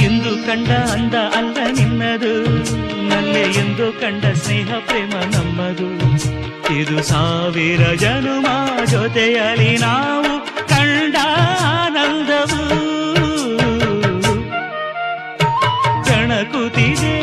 ಇಂದು ಕಂಡ ಅಂದ ಅಲ್ಲ ನಿನ್ನದು, ನಲ್ಲೆ ಎಂದು ಕಂಡ ಸ್ನೇಹ ಪ್ರೇಮ ನಮ್ಮದು. ಇದು 1000 ಜನುಮ ಜೊತೆಯಲಿ ನಾವು ಕಂಡ ಆನಂದವು. ಕಣಕುತಿದೆ